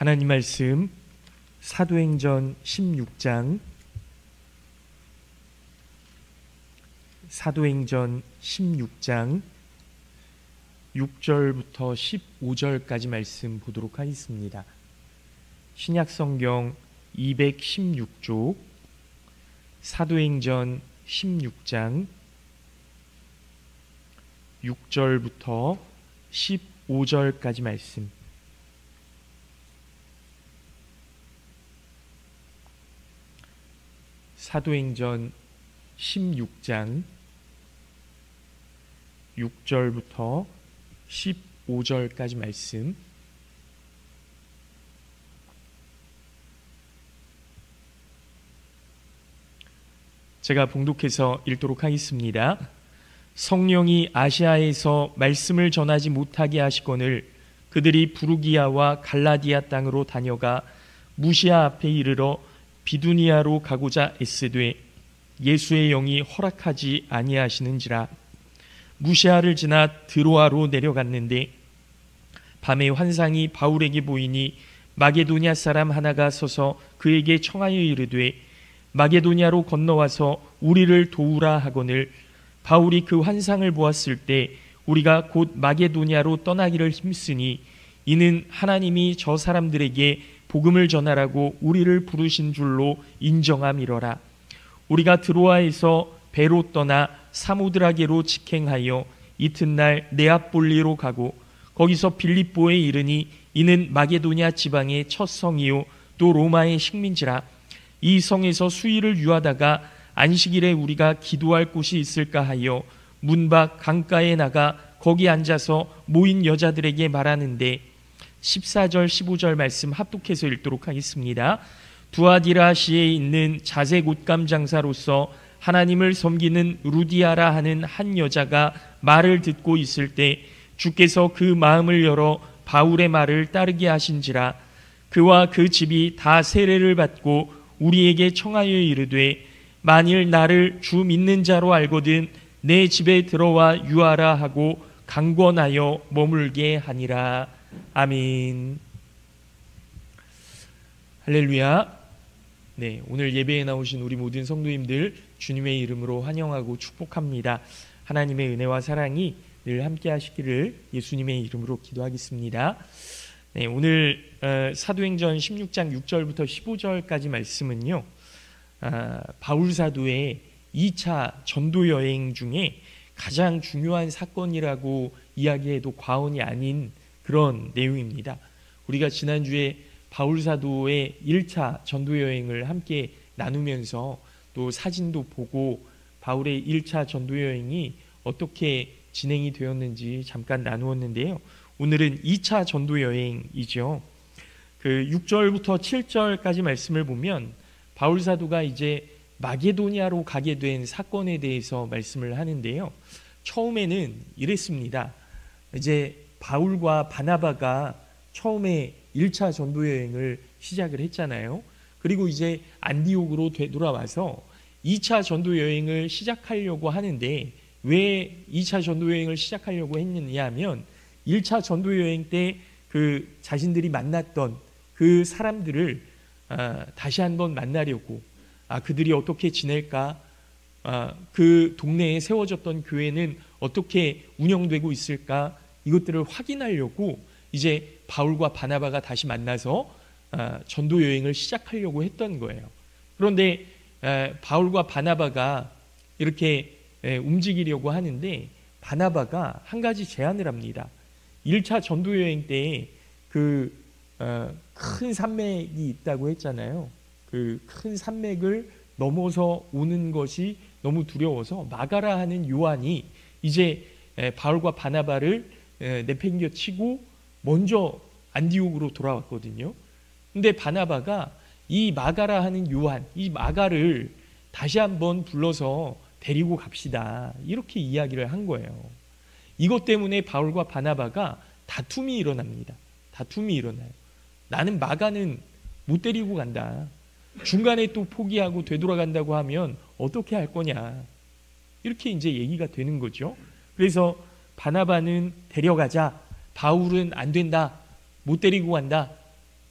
하나님 말씀 사도행전 16장 6절부터 15절까지 말씀 보도록 하겠습니다. 신약성경 216쪽 사도행전 16장 6절부터 15절까지 말씀. 사도행전 16장 6절부터 15절까지 말씀. 제가 봉독해서 읽도록 하겠습니다. 성령이 아시아에서 말씀을 전하지 못하게 하시거늘 그들이 부르기아와 갈라디아 땅으로 다녀가 무시아 앞에 이르러 비두니아로 가고자 애쓰되 예수의 영이 허락하지 아니하시는지라. 무시아를 지나 드로아로 내려갔는데 밤에 환상이 바울에게 보이니 마게도냐 사람 하나가 서서 그에게 청하여 이르되 마게도냐로 건너와서 우리를 도우라 하거늘 바울이 그 환상을 보았을 때 우리가 곧 마게도냐로 떠나기를 힘쓰니 이는 하나님이 저 사람들에게 복음을 전하라고 우리를 부르신 줄로 인정함이러라. 우리가 드로아에서 배로 떠나 사모드라게로 직행하여 이튿날 네아폴리로 가고 거기서 빌립보에 이르니 이는 마게도냐 지방의 첫 성이요 또 로마의 식민지라. 이 성에서 수일을 유하다가 안식일에 우리가 기도할 곳이 있을까 하여 문 밖 강가에 나가 거기 앉아서 모인 여자들에게 말하는데 14절 15절 말씀 합독해서 읽도록 하겠습니다. 두아디라시에 있는 자색 옷감 장사로서 하나님을 섬기는 루디아라 하는 한 여자가 말을 듣고 있을 때 주께서 그 마음을 열어 바울의 말을 따르게 하신지라. 그와 그 집이 다 세례를 받고 우리에게 청하여 이르되 만일 나를 주 믿는 자로 알거든 내 집에 들어와 유하라 하고 강권하여 머물게 하니라. 아멘. 할렐루야. 네, 오늘 예배에 나오신 우리 모든 성도님들 주님의 이름으로 환영하고 축복합니다. 하나님의 은혜와 사랑이 늘 함께 하시기를 예수님의 이름으로 기도하겠습니다. 네, 오늘 사도행전 16장 6절부터 15절까지 말씀은요, 바울 사도의 2차 전도 여행 중에 가장 중요한 사건이라고 이야기해도 과언이 아닌 그런 내용입니다. 우리가 지난주에 바울 사도의 1차 전도 여행을 함께 나누면서 또 사진도 보고 바울의 1차 전도 여행이 어떻게 진행이 되었는지 잠깐 나누었는데요. 오늘은 2차 전도 여행이죠. 그 6절부터 7절까지 말씀을 보면 바울 사도가 이제 마게도냐로 가게 된 사건에 대해서 말씀을 하는데요. 처음에는 이랬습니다. 이제 바울과 바나바가 처음에 1차 전도 여행을 시작을 했잖아요. 그리고 이제 안디옥으로 되돌아와서 2차 전도 여행을 시작하려고 하는데 왜 2차 전도 여행을 시작하려고 했느냐 하면 1차 전도 여행 때 그 자신들이 만났던 그 사람들을 다시 한번 만나려고, 그들이 어떻게 지낼까, 그 동네에 세워졌던 교회는 어떻게 운영되고 있을까, 이것들을 확인하려고 이제 바울과 바나바가 다시 만나서 전도 여행을 시작하려고 했던 거예요. 그런데 바울과 바나바가 이렇게 움직이려고 하는데 바나바가 한 가지 제안을 합니다. 1차 전도 여행 때 그 큰 산맥이 있다고 했잖아요. 그 큰 산맥을 넘어서 오는 것이 너무 두려워서 마가라 하는 요한이 이제 바울과 바나바를 내팽겨 치고 먼저 안디옥으로 돌아왔거든요. 근데 바나바가 이 마가라 하는 요한, 이 마가를 다시 한번 불러서 데리고 갑시다, 이렇게 이야기를 한 거예요. 이것 때문에 바울과 바나바가 다툼이 일어납니다. 다툼이 일어나요. 나는 마가는 못 데리고 간다. 중간에 또 포기하고 되돌아간다고 하면 어떻게 할 거냐. 이렇게 이제 얘기가 되는 거죠. 그래서 바나바는 데려가자, 바울은 안 된다, 못 데리고 간다,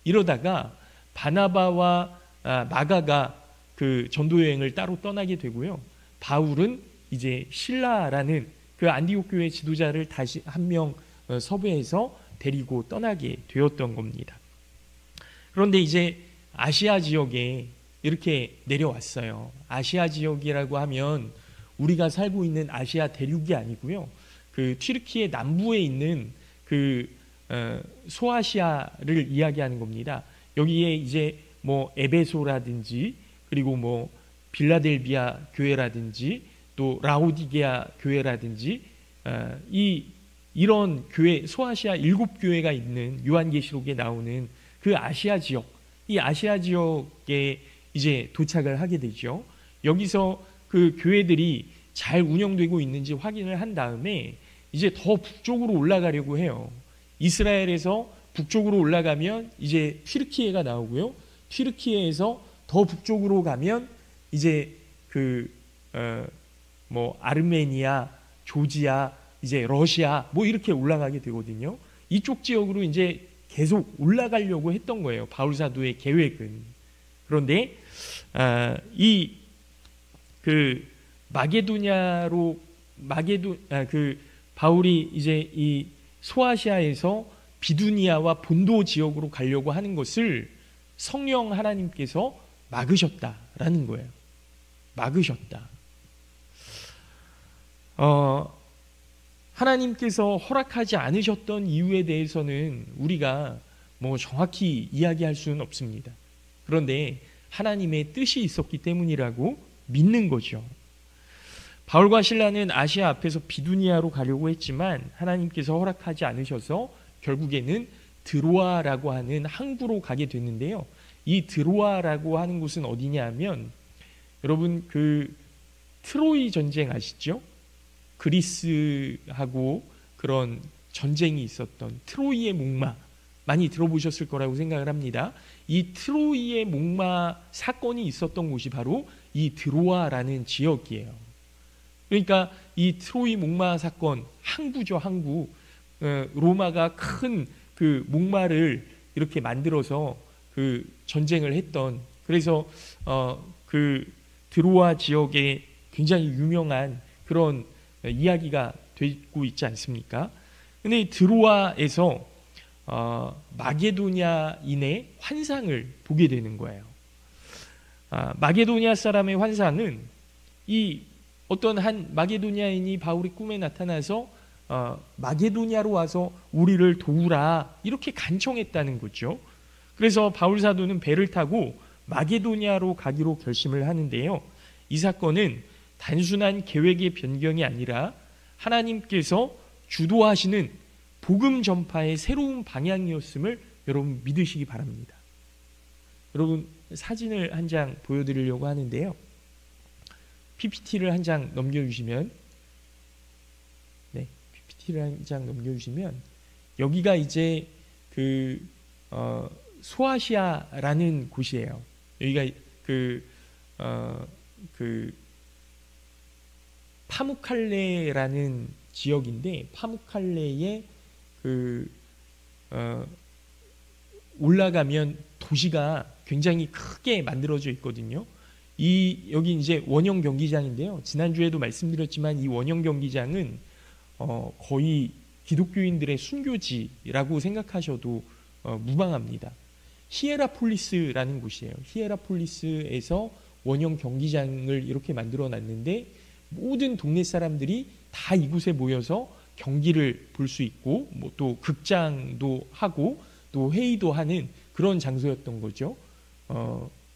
이러다가 바나바와 마가가 그 전도 여행을 따로 떠나게 되고요. 바울은 이제 실라라는 그 안디옥 교회 지도자를 다시 한 명 섭외해서 데리고 떠나게 되었던 겁니다. 그런데 이제 아시아 지역에 이렇게 내려왔어요. 아시아 지역이라고 하면 우리가 살고 있는 아시아 대륙이 아니고요. 그 튀르키예 남부에 있는 그 소아시아를 이야기하는 겁니다. 여기에 이제 뭐 에베소라든지 그리고 뭐 빌라델비아 교회라든지 또 라오디게아 교회라든지 이런 교회 소아시아 7교회가 있는 요한계시록에 나오는 그 아시아 지역, 이 아시아 지역에 이제 도착을 하게 되죠. 여기서 그 교회들이 잘 운영되고 있는지 확인을 한 다음에 이제 더 북쪽으로 올라가려고 해요. 이스라엘에서 북쪽으로 올라가면 이제 튀르키예가 나오고요. 튀르키예에서 더 북쪽으로 가면 이제 뭐 아르메니아, 조지아, 이제 러시아 뭐 이렇게 올라가게 되거든요. 이쪽 지역으로 이제 계속 올라가려고 했던 거예요. 바울 사도의 계획은. 그런데 이 그 마게도냐로 바울이 이제 이 소아시아에서 비두니아와 본도 지역으로 가려고 하는 것을 성령 하나님께서 막으셨다라는 거예요. 막으셨다. 하나님께서 허락하지 않으셨던 이유에 대해서는 우리가 뭐 정확히 이야기할 수는 없습니다. 그런데 하나님의 뜻이 있었기 때문이라고 믿는 거죠. 바울과 실라는 아시아 앞에서 비두니아로 가려고 했지만 하나님께서 허락하지 않으셔서 결국에는 드로아라고 하는 항구로 가게 됐는데요. 이 드로아라고 하는 곳은 어디냐 하면 여러분 그 트로이 전쟁 아시죠? 그리스하고 그런 전쟁이 있었던 트로이의 목마 많이 들어보셨을 거라고 생각을 합니다. 이 트로이의 목마 사건이 있었던 곳이 바로 이 드로아라는 지역이에요. 그러니까 이 트로이 목마 사건 항구죠, 항구. 로마가 큰 그 목마를 이렇게 만들어서 그 전쟁을 했던, 그래서 그 드로아 지역에 굉장히 유명한 그런 이야기가 되고 있지 않습니까? 근데 드로아에서 마게도냐인의 환상을 보게 되는 거예요. 마게도냐 사람의 환상은 이 어떤 한 마게도냐인이 바울의 꿈에 나타나서 마게도냐로 와서 우리를 도우라 이렇게 간청했다는 거죠. 그래서 바울 사도는 배를 타고 마게도냐로 가기로 결심을 하는데요. 이 사건은 단순한 계획의 변경이 아니라 하나님께서 주도하시는 복음 전파의 새로운 방향이었음을 여러분 믿으시기 바랍니다. 여러분 사진을 한 장 보여드리려고 하는데요. PPT를 한 장 넘겨주시면, 네, PPT를 한 장 넘겨주시면 여기가 이제 그 소아시아라는 곳이에요. 여기가 그 파무칼레라는 지역인데 파무칼레에 올라가면 도시가 굉장히 크게 만들어져 있거든요. 여기 이제 원형 경기장인데요. 지난주에도 말씀드렸지만 이 원형 경기장은 거의 기독교인들의 순교지라고 생각하셔도 무방합니다. 히에라폴리스라는 곳이에요. 히에라폴리스에서 원형 경기장을 이렇게 만들어 놨는데 모든 동네 사람들이 다 이곳에 모여서 경기를 볼 수 있고 뭐 또 극장도 하고 또 회의도 하는 그런 장소였던 거죠.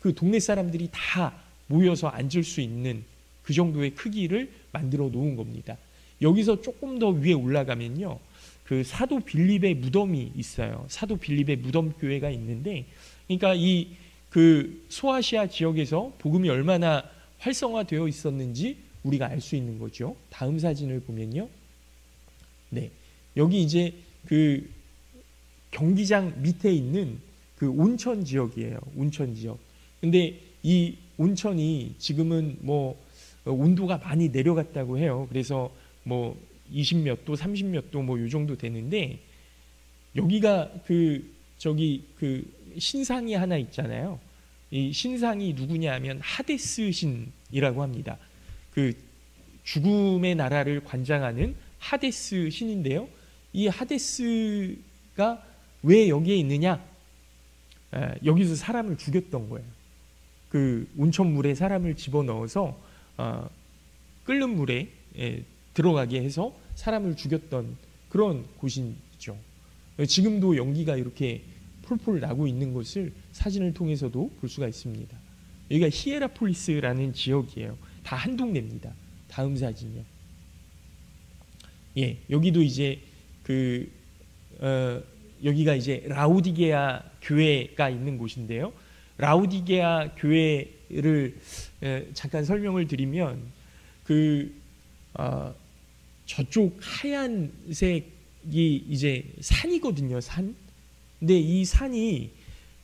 그 동네 사람들이 다 모여서 앉을 수 있는 그 정도의 크기를 만들어 놓은 겁니다. 여기서 조금 더 위에 올라가면요, 그 사도 빌립의 무덤이 있어요. 사도 빌립의 무덤 교회가 있는데, 그러니까 이 그 소아시아 지역에서 복음이 얼마나 활성화되어 있었는지 우리가 알 수 있는 거죠. 다음 사진을 보면요, 네, 여기 이제 그 경기장 밑에 있는 그 온천 지역이에요. 온천 지역. 근데 이 온천이 지금은 뭐 온도가 많이 내려갔다고 해요. 그래서 뭐 20몇 도, 30몇 도 뭐 요 정도 되는데, 여기가 그 저기 그 신상이 하나 있잖아요. 이 신상이 누구냐 하면 하데스 신이라고 합니다. 그 죽음의 나라를 관장하는 하데스 신인데요. 이 하데스가 왜 여기에 있느냐? 여기서 사람을 죽였던 거예요. 그 온천물에 사람을 집어넣어서 끓는 물에 들어가게 해서 사람을 죽였던 그런 곳이죠. 지금도 연기가 이렇게 폴폴 나고 있는 것을 사진을 통해서도 볼 수가 있습니다. 여기가 히에라폴리스라는 지역이에요. 다 한 동네입니다. 다음 사진이요. 예, 여기도 이제 여기가 이제 라우디게아 교회가 있는 곳인데요. 라우디게아 교회를 잠깐 설명을 드리면 저쪽 하얀색이 이제 산이거든요. 산. 근데 이 산이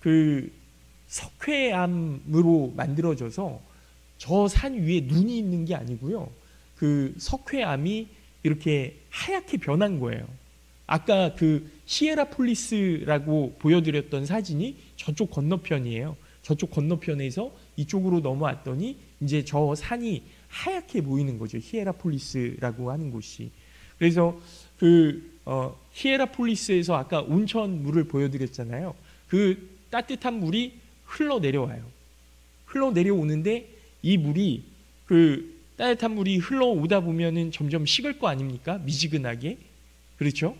그 석회암으로 만들어져서 저 산 위에 눈이 있는 게 아니고요. 그 석회암이 이렇게 하얗게 변한 거예요. 아까 그 히에라폴리스라고 보여드렸던 사진이 저쪽 건너편이에요. 저쪽 건너편에서 이쪽으로 넘어왔더니 이제 저 산이 하얗게 보이는 거죠. 히에라폴리스라고 하는 곳이. 그래서 히에라폴리스에서 아까 온천 물을 보여드렸잖아요. 그 따뜻한 물이 흘러내려와요. 흘러내려오는데 이 물이 따뜻한 물이 흘러오다 보면은 점점 식을 거 아닙니까? 미지근하게. 그렇죠?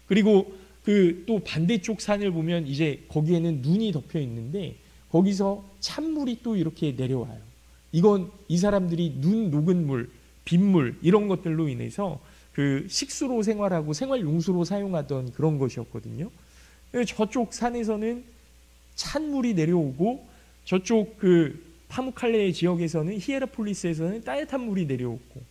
그리고 또 반대쪽 산을 보면 이제 거기에는 눈이 덮여 있는데 거기서 찬물이 또 이렇게 내려와요. 이건 이 사람들이 눈 녹은 물, 빗물 이런 것들로 인해서 식수로 생활하고 생활용수로 사용하던 그런 것이었거든요. 저쪽 산에서는 찬물이 내려오고 저쪽 파무칼레 지역에서는 히에라폴리스에서는 따뜻한 물이 내려오고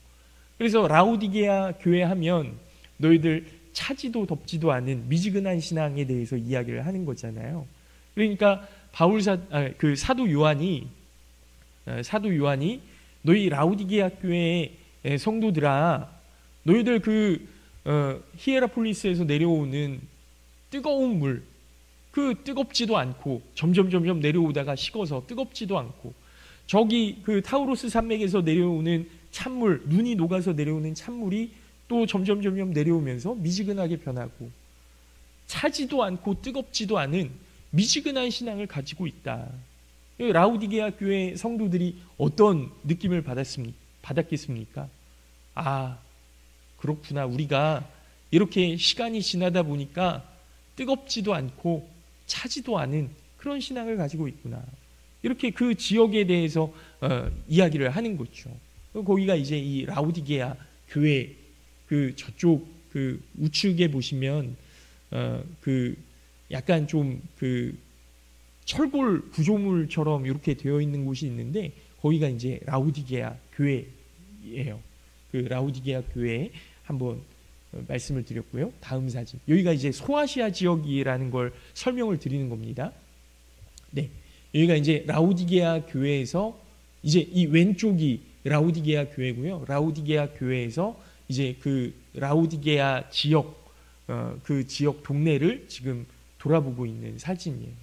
그래서 라우디게아 교회 하면 너희들 차지도 덥지도 않은 미지근한 신앙에 대해서 이야기를 하는 거잖아요. 그러니까 사도 요한이 너희 라우디게아 교회의 성도들아 너희들 히에라폴리스에서 내려오는 뜨거운 물 뜨겁지도 않고 점점 내려오다가 식어서 뜨겁지도 않고 저기 타우로스 산맥에서 내려오는 찬물 눈이 녹아서 내려오는 찬물이 또 점점 내려오면서 미지근하게 변하고 차지도 않고 뜨겁지도 않은 미지근한 신앙을 가지고 있다. 라우디게아 교회 성도들이 어떤 느낌을 받았겠습니까? 아, 그렇구나. 우리가 이렇게 시간이 지나다 보니까 뜨겁지도 않고 차지도 않은 그런 신앙을 가지고 있구나. 이렇게 그 지역에 대해서 이야기를 하는 거죠. 거기가 이제 이 라우디게아 교회 저쪽 우측에 보시면 약간 좀 철골 구조물처럼 이렇게 되어 있는 곳이 있는데 거기가 이제 라우디게아 교회예요. 라우디게아 교회 한번 말씀을 드렸고요. 다음 사진. 여기가 이제 소아시아 지역이라는 걸 설명을 드리는 겁니다. 네. 여기가 이제 라우디게아 교회에서 이제 이 왼쪽이 라우디게아 교회고요. 라우디게아 교회에서 이제 라우디게아 지역 지역 동네를 지금 돌아보고 있는 사진이에요.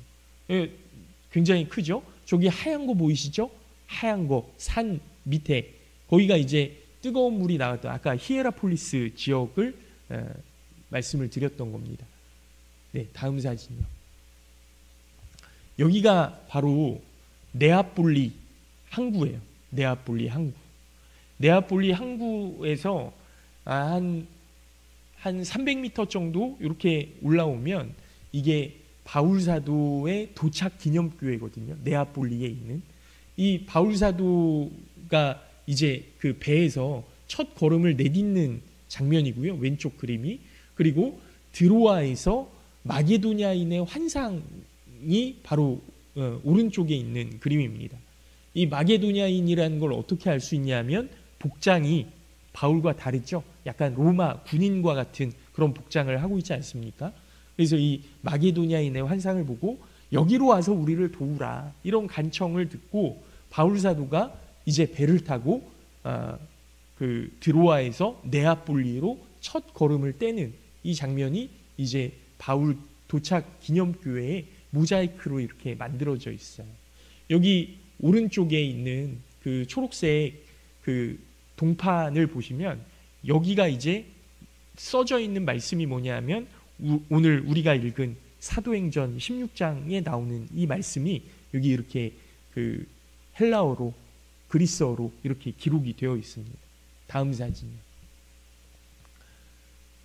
굉장히 크죠? 저기 하얀 거 보이시죠? 하얀 거 산 밑에 거기가 이제 뜨거운 물이 나왔던 아까 히에라폴리스 지역을 말씀을 드렸던 겁니다. 네, 다음 사진이요. 여기가 바로 네아폴리 항구예요. 네아폴리 항구. 네아폴리 항구에서 한 300m 정도 이렇게 올라오면 이게 바울 사도의 도착 기념교회거든요. 네아폴리에 있는 이 바울 사도가 이제 배에서 첫 걸음을 내딛는 장면이고요. 왼쪽 그림이. 그리고 드로아에서 마게도냐인의 환상이 바로 오른쪽에 있는 그림입니다. 이 마게도냐인이라는 걸 어떻게 알 수 있냐면 복장이 바울과 다르죠. 약간 로마 군인과 같은 그런 복장을 하고 있지 않습니까? 그래서 이 마게도냐인의 환상을 보고 여기로 와서 우리를 도우라 이런 간청을 듣고 바울 사도가 이제 배를 타고 드로아에서 네아폴리로 첫 걸음을 떼는 이 장면이 이제 바울 도착 기념교회의 모자이크로 이렇게 만들어져 있어요. 여기 오른쪽에 있는 그 초록색 그 동판을 보시면 여기가 이제 써져 있는 말씀이 뭐냐면 오늘 우리가 읽은 사도행전 16장에 나오는 이 말씀이 여기 이렇게 그 헬라어로 그리스어로 이렇게 기록이 되어 있습니다. 다음 사진이요.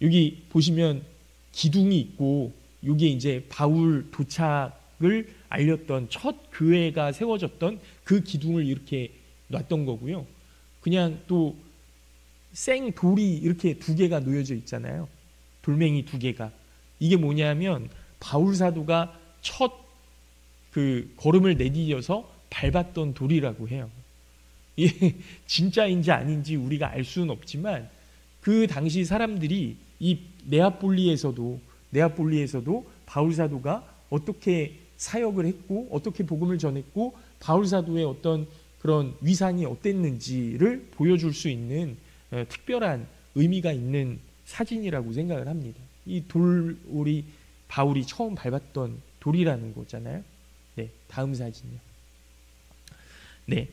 여기 보시면 기둥이 있고 이게 이제 바울 도착을 알렸던 첫 교회가 세워졌던 그 기둥을 이렇게 놨던 거고요. 그냥 또 생 돌이 이렇게 두 개가 놓여져 있잖아요. 돌멩이 두 개가. 이게 뭐냐면 바울 사도가 첫 그 걸음을 내디뎌서 밟았던 돌이라고 해요. 이게 진짜인지 아닌지 우리가 알 수는 없지만 그 당시 사람들이 이 네아폴리에서도 바울 사도가 어떻게 사역을 했고 어떻게 복음을 전했고 바울 사도의 어떤 그런 위상이 어땠는지를 보여줄 수 있는 특별한 의미가 있는 사진이라고 생각을 합니다. 이 돌이 바울이 처음 밟았던 돌이라는 거잖아요. 네, 다음 사진이요. 네,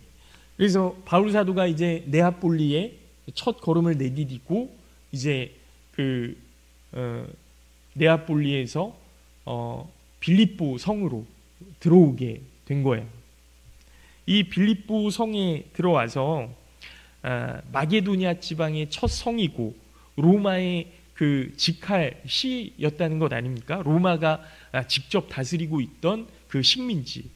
그래서 바울 사도가 이제 네아폴리에 첫 걸음을 내디디고 이제 그 네아폴리에서 빌립보 성으로 들어오게 된 거예요. 이 빌립보 성에 들어와서 마게도니아 지방의 첫 성이고 로마의 그 직할 시였다는 것 아닙니까? 로마가 직접 다스리고 있던 그 식민지.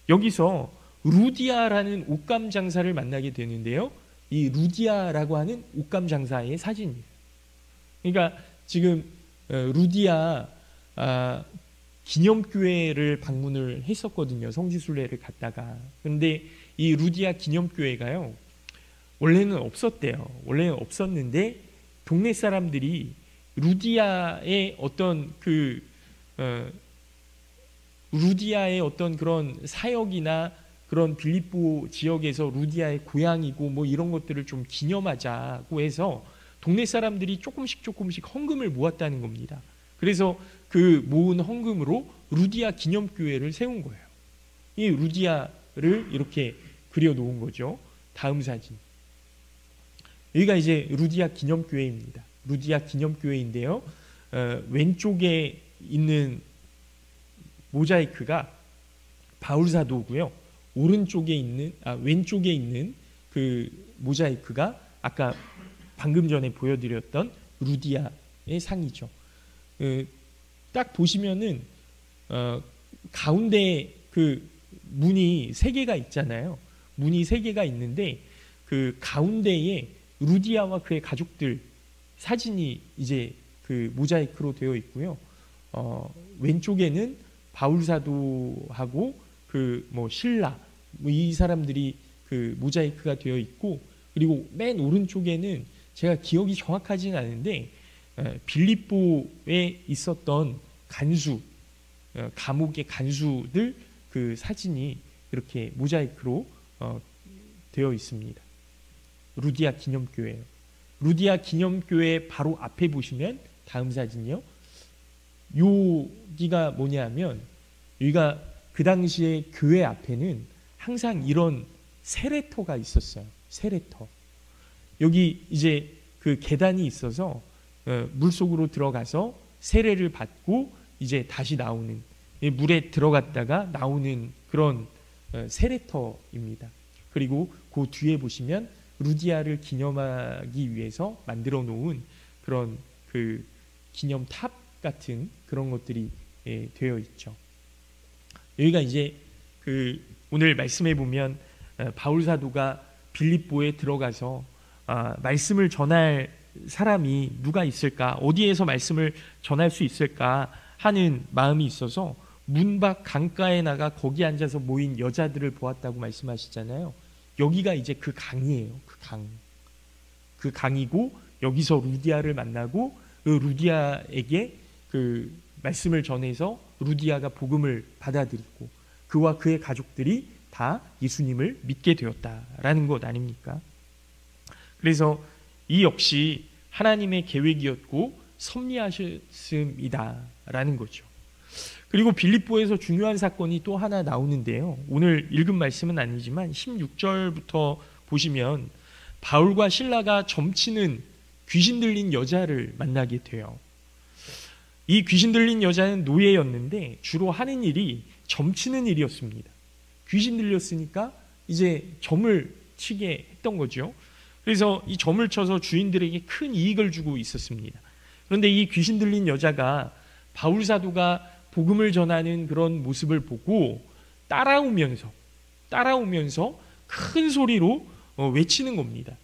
여기서 루디아라는 옷감 장사를 만나게 되는데요. 이 루디아라고 하는 옷감 장사의 사진이에요. 그러니까 지금 루디아 기념교회를 방문을 했었거든요. 성지순례를 갔다가. 그런데 이 루디아 기념교회가요. 원래는 없었대요. 원래는 없었는데 동네 사람들이 루디아의 어떤 루디아의 어떤 그런 사역이나 그런 빌립보 지역에서 루디아의 고향이고 뭐 이런 것들을 좀 기념하자고 해서 동네 사람들이 조금씩 헌금을 모았다는 겁니다. 그래서 그 모은 헌금으로 루디아 기념교회를 세운 거예요. 이 루디아를 이렇게 그려놓은 거죠. 다음 사진. 여기가 이제 루디아 기념교회입니다. 루디아 기념교회인데요. 왼쪽에 있는 모자이크가 바울 사도고요. 왼쪽에 있는 그 모자이크가 아까 방금 전에 보여드렸던 루디아의 상이죠. 딱 보시면은 가운데 그 문이 세 개가 있잖아요. 문이 세 개가 있는데 그 가운데에 루디아와 그의 가족들 사진이 이제 그 모자이크로 되어 있고요. 왼쪽에는 바울 사도하고 그 뭐 신라 이 사람들이 그 모자이크가 되어 있고 그리고 맨 오른쪽에는 제가 기억이 정확하지는 않은데 빌립보에 있었던 간수 감옥의 간수들 그 사진이 이렇게 모자이크로 되어 있습니다. 루디아 기념교회예요. 루디아 기념교회 바로 앞에 보시면 다음 사진이요. 여기가 뭐냐면 여기가 그 당시에 교회 앞에는 항상 이런 세례터가 있었어요. 세례터. 여기 이제 그 계단이 있어서 물속으로 들어가서 세례를 받고 이제 다시 나오는 물에 들어갔다가 나오는 그런 세례터입니다. 그리고 그 뒤에 보시면 루디아를 기념하기 위해서 만들어 놓은 그런 그 기념탑 같은 그런 것들이 되어 있죠. 여기가 이제 그 오늘 말씀해 보면 바울 사도가 빌립보에 들어가서 말씀을 전할 사람이 누가 있을까? 어디에서 말씀을 전할 수 있을까? 하는 마음이 있어서 문 밖 강가에 나가 거기 앉아서 모인 여자들을 보았다고 말씀하시잖아요. 여기가 이제 그 강이에요. 그 강이고 여기서 루디아를 만나고 그 루디아에게 그 말씀을 전해서 루디아가 복음을 받아들이고 그와 그의 가족들이 다 예수님을 믿게 되었다라는 것 아닙니까? 그래서 이 역시 하나님의 계획이었고 섭리하셨음이다라는 거죠. 그리고 빌립보에서 중요한 사건이 또 하나 나오는데요. 오늘 읽은 말씀은 아니지만 16절부터 보시면 바울과 실라가 점치는 귀신 들린 여자를 만나게 돼요. 이 귀신 들린 여자는 노예였는데 주로 하는 일이 점치는 일이었습니다. 귀신 들렸으니까 이제 점을 치게 했던 거죠. 그래서 이 점을 쳐서 주인들에게 큰 이익을 주고 있었습니다. 그런데 이 귀신 들린 여자가 바울 사도가 복음을 전하는 그런 모습을 보고 따라오면서 큰 소리로 외치는 겁니다.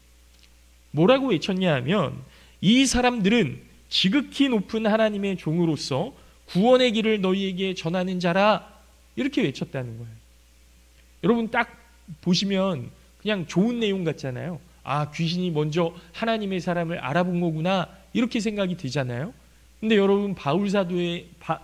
뭐라고 외쳤냐 하면 이 사람들은 지극히 높은 하나님의 종으로서 구원의 길을 너희에게 전하는 자라, 이렇게 외쳤다는 거예요. 여러분 딱 보시면 그냥 좋은 내용 같잖아요. 아, 귀신이 먼저 하나님의 사람을 알아본 거구나, 이렇게 생각이 되잖아요. 근데 여러분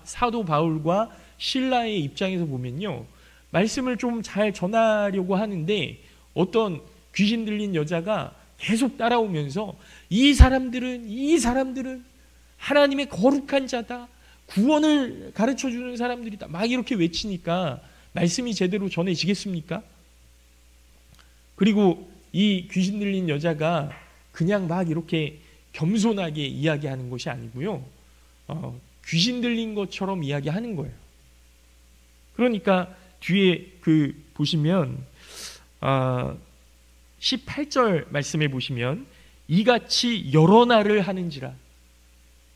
사도 바울과 실라의 입장에서 보면요, 말씀을 좀 잘 전하려고 하는데 어떤 귀신 들린 여자가 계속 따라오면서 이 사람들은 하나님의 거룩한 자다, 구원을 가르쳐주는 사람들이다, 막 이렇게 외치니까 말씀이 제대로 전해지겠습니까? 그리고 이 귀신 들린 여자가 그냥 막 이렇게 겸손하게 이야기하는 것이 아니고요, 귀신 들린 것처럼 이야기하는 거예요. 그러니까 뒤에 보시면 18절 말씀에 보시면 이같이 여러 날을 하는지라.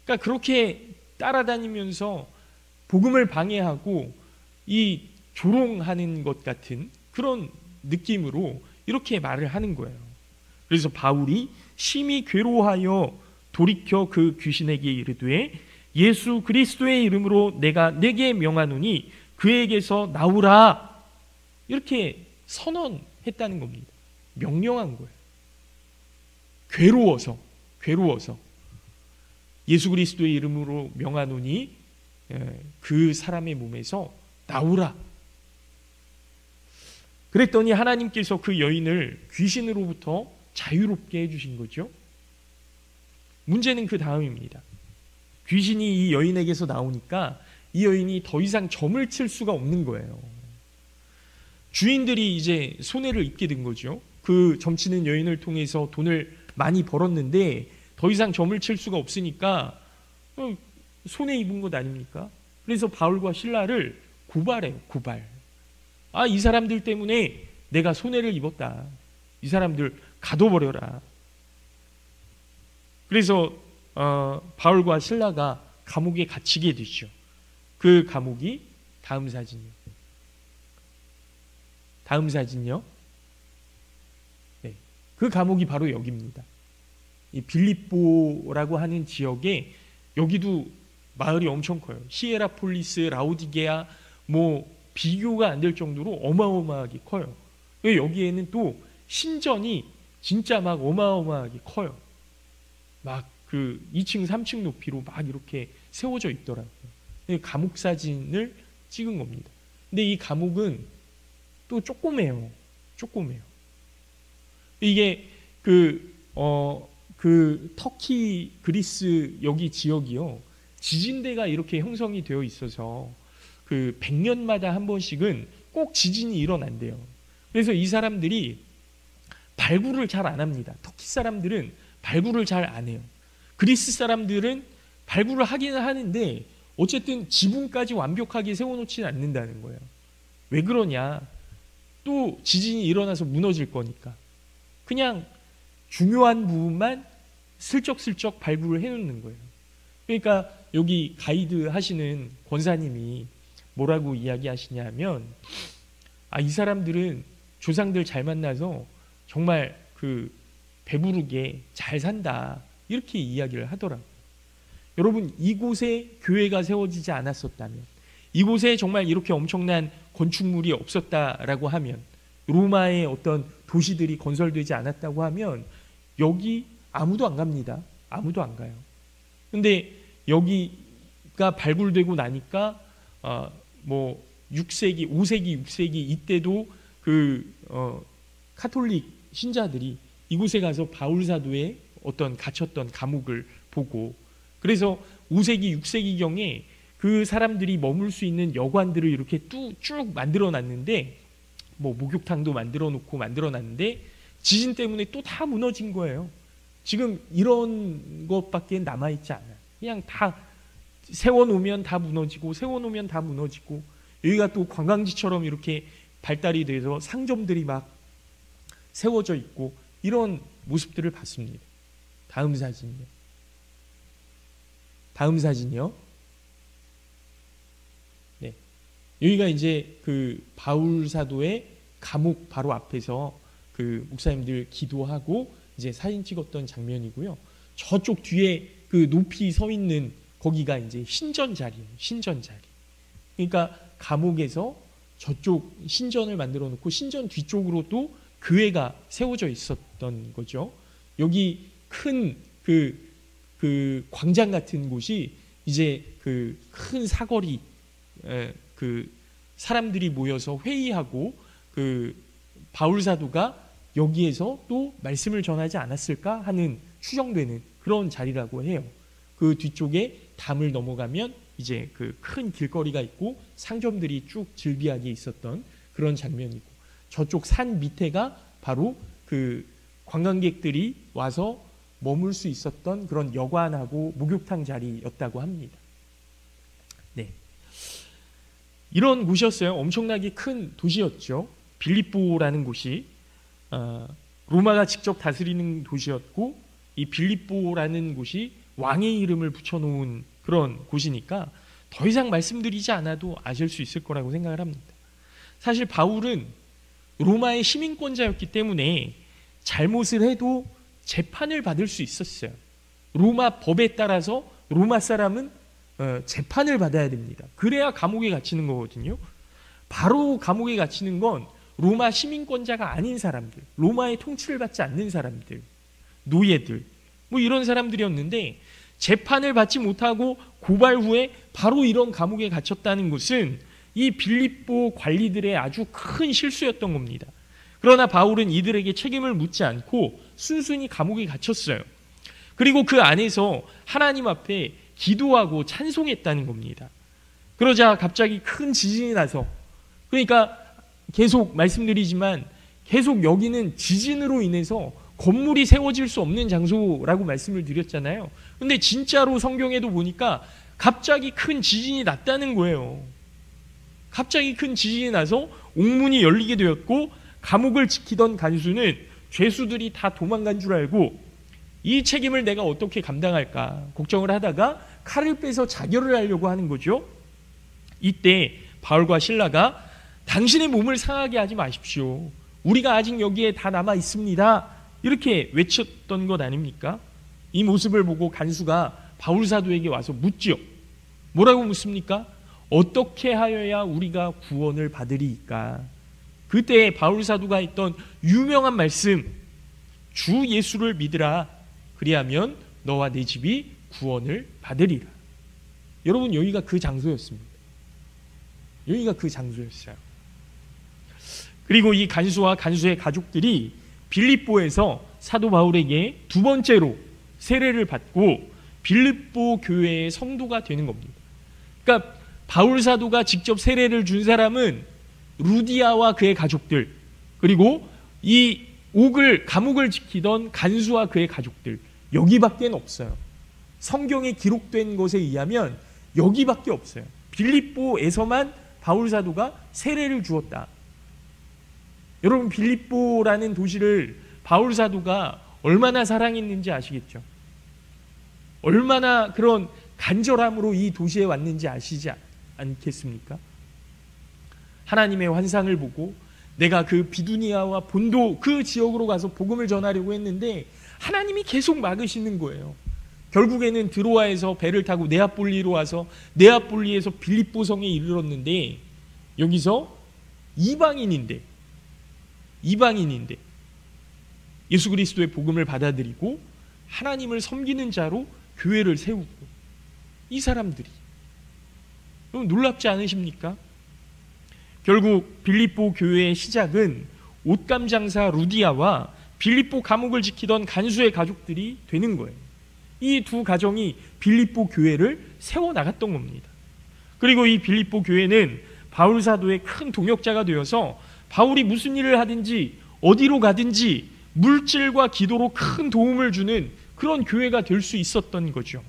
그러니까 그렇게 따라다니면서 복음을 방해하고 이 조롱하는 것 같은 그런 느낌으로 이렇게 말을 하는 거예요. 그래서 바울이 심히 괴로워하여 돌이켜 그 귀신에게 이르되 예수 그리스도의 이름으로 내가 내게 명하노니 그에게서 나오라, 이렇게 선언했다는 겁니다. 명령한 거예요. 괴로워서 예수 그리스도의 이름으로 명하노니 그 사람의 몸에서 나오라. 그랬더니 하나님께서 그 여인을 귀신으로부터 자유롭게 해주신 거죠. 문제는 그 다음입니다. 귀신이 이 여인에게서 나오니까 이 여인이 더 이상 점을 칠 수가 없는 거예요. 주인들이 이제 손해를 입게 된 거죠. 그 점치는 여인을 통해서 돈을 많이 벌었는데 더 이상 점을 칠 수가 없으니까 손해 입은 것 아닙니까? 그래서 바울과 실라를 고발해요. 고발. 아, 이 사람들 때문에 내가 손해를 입었다. 이 사람들 가둬버려라. 그래서 바울과 실라가 감옥에 갇히게 되죠. 그 감옥이 다음 사진요. 네, 그 감옥이 바로 여기입니다. 이 빌립보라고 하는 지역에 여기도 마을이 엄청 커요. 히에라폴리스, 라오디게아 비교가 안 될 정도로 어마어마하게 커요. 여기에는 또 신전이 진짜 막 어마어마하게 커요. 막 그 2층, 3층 높이로 막 이렇게 세워져 있더라고요. 감옥 사진을 찍은 겁니다. 근데 이 감옥은 또 조그매요. 이게 터키, 그리스 여기 지역이요, 지진대가 이렇게 형성이 되어 있어서 100년마다 한 번씩은 꼭 지진이 일어난대요. 그래서 이 사람들이 발굴을 잘 안 합니다. 터키 사람들은 발굴을 잘 안 해요. 그리스 사람들은 발굴을 하기는 하는데 어쨌든 지붕까지 완벽하게 세워놓지는 않는다는 거예요. 왜 그러냐? 또 지진이 일어나서 무너질 거니까. 그냥 중요한 부분만 슬쩍슬쩍 발굴을 해놓는 거예요. 그러니까 여기 가이드 하시는 권사님이 뭐라고 이야기하시냐면, 이 사람들은 조상들 잘 만나서 정말 배부르게 잘 산다, 이렇게 이야기를 하더라고요. 여러분, 이곳에 교회가 세워지지 않았었다면, 이곳에 정말 이렇게 엄청난 건축물이 없었다라고 하면, 로마의 어떤 도시들이 건설되지 않았다고 하면 여기 아무도 안 갑니다. 아무도 안 가요. 근데 여기가 발굴되고 나니까 6세기, 5세기, 6세기 이때도 카톨릭 신자들이 이곳에 가서 바울 사도의 어떤 갇혔던 감옥을 보고, 그래서 5세기, 6세기경에 그 사람들이 머물 수 있는 여관들을 이렇게 쭉 만들어 놨는데, 뭐 목욕탕도 만들어 놨는데 지진 때문에 또 다 무너진 거예요. 지금 이런 것밖에 남아있지 않아요. 그냥 다 세워놓으면 다 무너지고, 세워놓으면 다 무너지고, 여기가 또 관광지처럼 이렇게 발달이 돼서 상점들이 막 세워져 있고, 이런 모습들을 봤습니다. 다음 사진이요. 네. 여기가 이제 그 바울 사도의 감옥 바로 앞에서 그 목사님들 기도하고 이제 사진 찍었던 장면이고요. 저쪽 뒤에 그 높이 서 있는 거기가 이제 신전 자리예요. 신전 자리. 그러니까 감옥에서 저쪽 신전을 만들어 놓고 신전 뒤쪽으로 또 교회가 세워져 있었던 거죠. 여기 큰 그 광장 같은 곳이 이제 그 큰 사거리, 그 사람들이 모여서 회의하고 그 바울 사도가 여기에서 또 말씀을 전하지 않았을까 하는 추정되는 그런 자리라고 해요. 그 뒤쪽에 담을 넘어가면 이제 그 큰 길거리가 있고 상점들이 쭉 즐비하게 있었던 그런 장면이고, 저쪽 산 밑에가 바로 그 관광객들이 와서 머물 수 있었던 그런 여관하고 목욕탕 자리였다고 합니다. 네, 이런 곳이었어요. 엄청나게 큰 도시였죠. 빌립보라는 곳이 로마가 직접 다스리는 도시였고, 이 빌립보라는 곳이 왕의 이름을 붙여놓은 그런 곳이니까 더 이상 말씀드리지 않아도 아실 수 있을 거라고 생각을 합니다. 사실 바울은 로마의 시민권자였기 때문에 잘못을 해도 재판을 받을 수 있었어요. 로마 법에 따라서 로마 사람은 재판을 받아야 됩니다. 그래야 감옥에 갇히는 거거든요. 바로 감옥에 갇히는 건 로마 시민권자가 아닌 사람들, 로마의 통치를 받지 않는 사람들, 노예들, 뭐 이런 사람들이었는데, 재판을 받지 못하고 고발 후에 바로 이런 감옥에 갇혔다는 것은 이 빌립보 관리들의 아주 큰 실수였던 겁니다. 그러나 바울은 이들에게 책임을 묻지 않고 순순히 감옥에 갇혔어요. 그리고 그 안에서 하나님 앞에 기도하고 찬송했다는 겁니다. 그러자 갑자기 큰 지진이 나서, 그러니까 계속 말씀드리지만 계속 여기는 지진으로 인해서 건물이 세워질 수 없는 장소라고 말씀을 드렸잖아요. 근데 진짜로 성경에도 보니까 갑자기 큰 지진이 났다는 거예요. 갑자기 큰 지진이 나서 옥문이 열리게 되었고, 감옥을 지키던 간수는 죄수들이 다 도망간 줄 알고 이 책임을 내가 어떻게 감당할까 걱정을 하다가 칼을 빼서 자결을 하려고 하는 거죠. 이때 바울과 실라가 당신의 몸을 상하게 하지 마십시오. 우리가 아직 여기에 다 남아 있습니다. 이렇게 외쳤던 것 아닙니까? 이 모습을 보고 간수가 바울 사도에게 와서 묻지요. 뭐라고 묻습니까? 어떻게 하여야 우리가 구원을 받으리이까? 그때 바울 사도가 했던 유명한 말씀, 주 예수를 믿으라. 그리하면 너와 내 집이 구원을 받으리라. 여러분, 여기가 그 장소였습니다. 여기가 그 장소였어요. 그리고 이 간수와 간수의 가족들이 빌립보에서 사도 바울에게 두 번째로 세례를 받고 빌립보 교회의 성도가 되는 겁니다. 그러니까 바울 사도가 직접 세례를 준 사람은 루디아와 그의 가족들, 그리고 이 감옥을 지키던 간수와 그의 가족들, 여기밖에 없어요. 성경에 기록된 것에 의하면 여기밖에 없어요. 빌립보에서만 바울 사도가 세례를 주었다. 여러분, 빌립보라는 도시를 바울 사도가 얼마나 사랑했는지 아시겠죠? 얼마나 그런 간절함으로 이 도시에 왔는지 아시지 않겠습니까? 하나님의 환상을 보고 내가 그 비두니아와 본도 그 지역으로 가서 복음을 전하려고 했는데 하나님이 계속 막으시는 거예요. 결국에는 드로아에서 배를 타고 네아폴리로 와서 네아폴리에서 빌립보 성에 이르렀는데, 여기서 이방인인데 예수 그리스도의 복음을 받아들이고 하나님을 섬기는 자로 교회를 세우고, 이 사람들이 너무 놀랍지 않으십니까? 결국 빌립보 교회의 시작은 옷감 장사 루디아와 빌립보 감옥을 지키던 간수의 가족들이 되는 거예요. 이 두 가정이 빌립보 교회를 세워나갔던 겁니다. 그리고 이 빌립보 교회는 바울 사도의 큰 동역자가 되어서 바울이 무슨 일을 하든지 어디로 가든지 물질과 기도로 큰 도움을 주는 그런 교회가 될 수 있었던 거죠.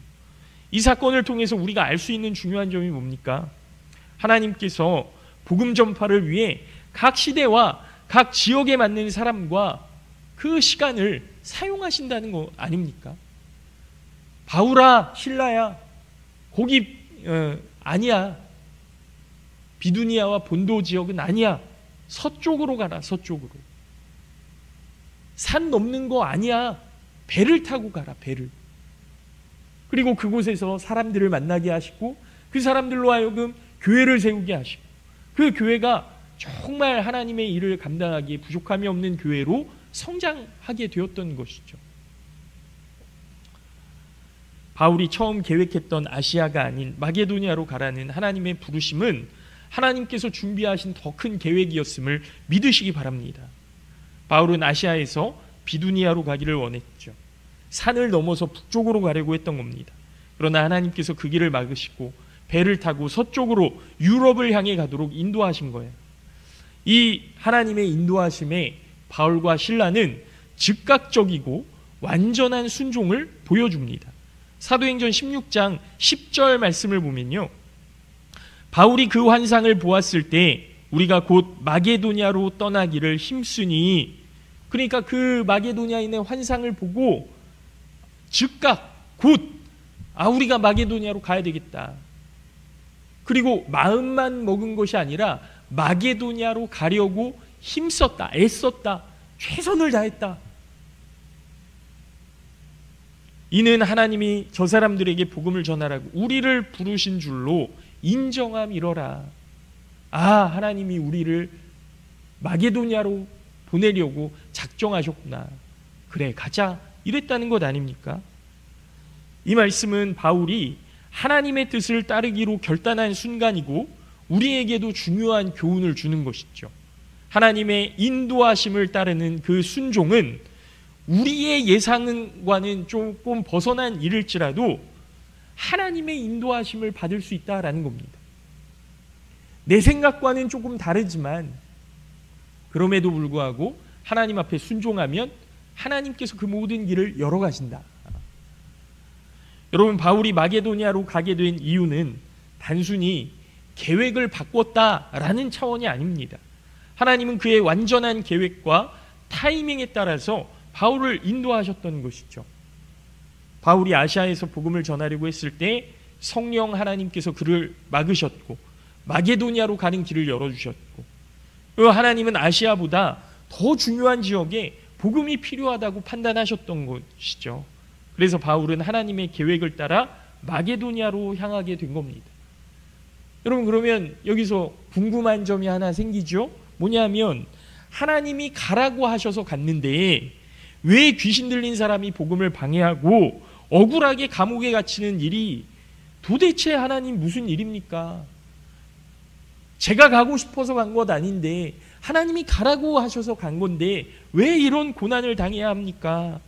이 사건을 통해서 우리가 알 수 있는 중요한 점이 뭡니까? 하나님께서 복음 전파를 위해 각 시대와 각 지역에 맞는 사람과 그 시간을 사용하신다는 거 아닙니까? 바울아, 실라야, 거기 아니야. 비두니아와 본도 지역은 아니야. 서쪽으로 가라, 서쪽으로. 산 넘는 거 아니야. 배를 타고 가라, 배를. 그리고 그곳에서 사람들을 만나게 하시고 그 사람들로 하여금 교회를 세우게 하시고 그 교회가 정말 하나님의 일을 감당하기에 부족함이 없는 교회로 성장하게 되었던 것이죠. 바울이 처음 계획했던 아시아가 아닌 마게도니아로 가라는 하나님의 부르심은 하나님께서 준비하신 더 큰 계획이었음을 믿으시기 바랍니다. 바울은 아시아에서 비두니아로 가기를 원했죠. 산을 넘어서 북쪽으로 가려고 했던 겁니다. 그러나 하나님께서 그 길을 막으시고 배를 타고 서쪽으로 유럽을 향해 가도록 인도하신 거예요. 이 하나님의 인도하심에 바울과 실라는 즉각적이고 완전한 순종을 보여줍니다. 사도행전 16장 10절 말씀을 보면요, 바울이 그 환상을 보았을 때 우리가 곧 마게도냐로 떠나기를 힘쓰니, 그러니까 그 마게도냐인의 환상을 보고 즉각 곧 우리가 마게도냐로 가야 되겠다. 그리고 마음만 먹은 것이 아니라 마게도냐로 가려고 힘썼다, 애썼다, 최선을 다했다. 이는 하나님이 저 사람들에게 복음을 전하라고 우리를 부르신 줄로 인정함이러라. 하나님이 우리를 마게도냐로 보내려고 작정하셨구나. 그래, 가자. 이랬다는 것 아닙니까? 이 말씀은 바울이 하나님의 뜻을 따르기로 결단한 순간이고 우리에게도 중요한 교훈을 주는 것이죠. 하나님의 인도하심을 따르는 그 순종은 우리의 예상과는 조금 벗어난 일일지라도 하나님의 인도하심을 받을 수 있다라는 겁니다. 내 생각과는 조금 다르지만 그럼에도 불구하고 하나님 앞에 순종하면 하나님께서 그 모든 길을 열어가신다. 여러분, 바울이 마게도냐로 가게 된 이유는 단순히 계획을 바꿨다라는 차원이 아닙니다. 하나님은 그의 완전한 계획과 타이밍에 따라서 바울을 인도하셨던 것이죠. 바울이 아시아에서 복음을 전하려고 했을 때 성령 하나님께서 그를 막으셨고 마게도냐로 가는 길을 열어주셨고, 하나님은 아시아보다 더 중요한 지역에 복음이 필요하다고 판단하셨던 것이죠. 그래서 바울은 하나님의 계획을 따라 마게도냐로 향하게 된 겁니다. 여러분, 그러면 여기서 궁금한 점이 하나 생기죠. 뭐냐면 하나님이 가라고 하셔서 갔는데 왜 귀신 들린 사람이 복음을 방해하고 억울하게 감옥에 갇히는 일이 도대체 하나님 무슨 일입니까? 제가 가고 싶어서 간 것 아닌데 하나님이 가라고 하셔서 간 건데 왜 이런 고난을 당해야 합니까?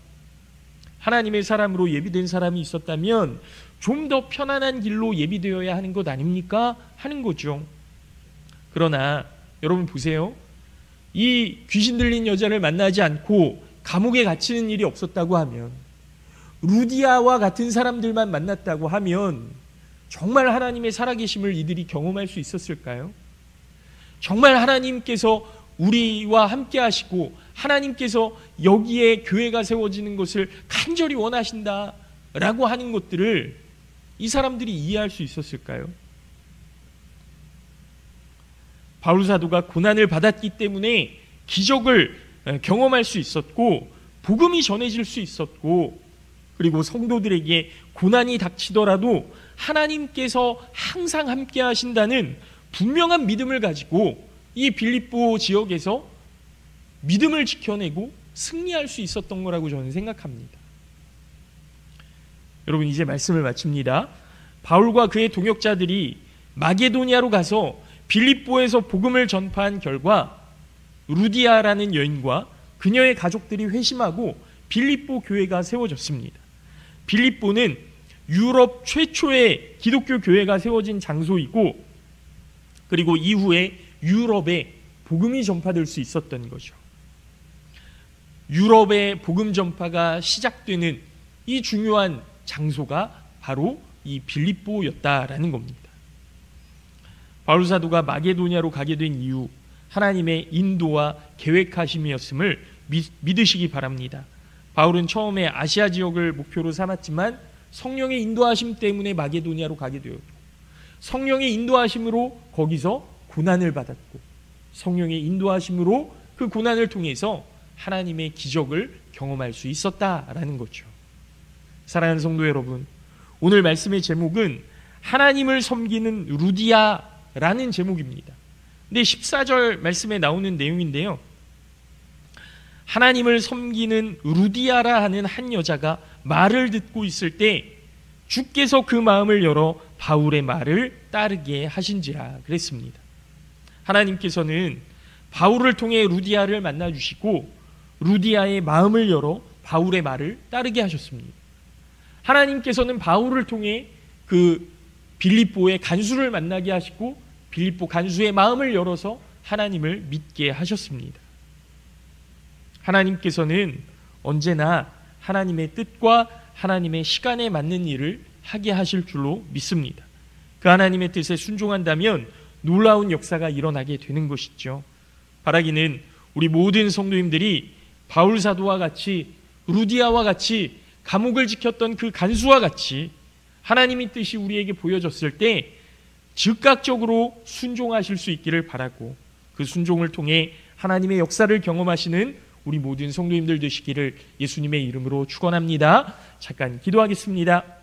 하나님의 사람으로 예비된 사람이 있었다면 좀 더 편안한 길로 예비되어야 하는 것 아닙니까? 하는 거죠. 그러나 여러분 보세요. 이 귀신 들린 여자를 만나지 않고 감옥에 갇히는 일이 없었다고 하면, 루디아와 같은 사람들만 만났다고 하면 정말 하나님의 살아계심을 이들이 경험할 수 있었을까요? 정말 하나님께서 우리와 함께 하시고 하나님께서 여기에 교회가 세워지는 것을 간절히 원하신다라고 하는 것들을 이 사람들이 이해할 수 있었을까요? 바울 사도가 고난을 받았기 때문에 기적을 경험할 수 있었고 복음이 전해질 수 있었고, 그리고 성도들에게 고난이 닥치더라도 하나님께서 항상 함께 하신다는 분명한 믿음을 가지고 이 빌립보 지역에서 믿음을 지켜내고 승리할 수 있었던 거라고 저는 생각합니다. 여러분, 이제 말씀을 마칩니다. 바울과 그의 동역자들이 마게도냐로 가서 빌립보에서 복음을 전파한 결과 루디아라는 여인과 그녀의 가족들이 회심하고 빌립보 교회가 세워졌습니다. 빌립보는 유럽 최초의 기독교 교회가 세워진 장소이고, 그리고 이후에 유럽에 복음이 전파될 수 있었던 거죠. 유럽의 복음 전파가 시작되는 이 중요한 장소가 바로 이 빌립보였다라는 겁니다. 바울 사도가 마게도냐로 가게 된 이유, 하나님의 인도와 계획하심이었음을 믿으시기 바랍니다. 바울은 처음에 아시아 지역을 목표로 삼았지만 성령의 인도하심 때문에 마게도냐로 가게 되었고, 성령의 인도하심으로 거기서 고난을 받았고, 성령의 인도하심으로 그 고난을 통해서 하나님의 기적을 경험할 수 있었다라는 거죠. 사랑하는 성도 여러분, 오늘 말씀의 제목은 하나님을 섬기는 루디아라는 제목입니다. 근데 14절 말씀에 나오는 내용인데요, 하나님을 섬기는 루디아라 하는 한 여자가 말을 듣고 있을 때 주께서 그 마음을 열어 바울의 말을 따르게 하신지라 그랬습니다. 하나님께서는 바울을 통해 루디아를 만나주시고 루디아의 마음을 열어 바울의 말을 따르게 하셨습니다. 하나님께서는 바울을 통해 그 빌립보의 간수를 만나게 하시고 빌립보 간수의 마음을 열어서 하나님을 믿게 하셨습니다. 하나님께서는 언제나 하나님의 뜻과 하나님의 시간에 맞는 일을 하게 하실 줄로 믿습니다. 그 하나님의 뜻에 순종한다면 놀라운 역사가 일어나게 되는 것이죠. 바라기는 우리 모든 성도님들이 바울 사도와 같이, 루디아와 같이, 감옥을 지켰던 그 간수와 같이 하나님의 뜻이 우리에게 보여졌을 때 즉각적으로 순종하실 수 있기를 바라고, 그 순종을 통해 하나님의 역사를 경험하시는 우리 모든 성도님들 되시기를 예수님의 이름으로 축원합니다. 잠깐 기도하겠습니다.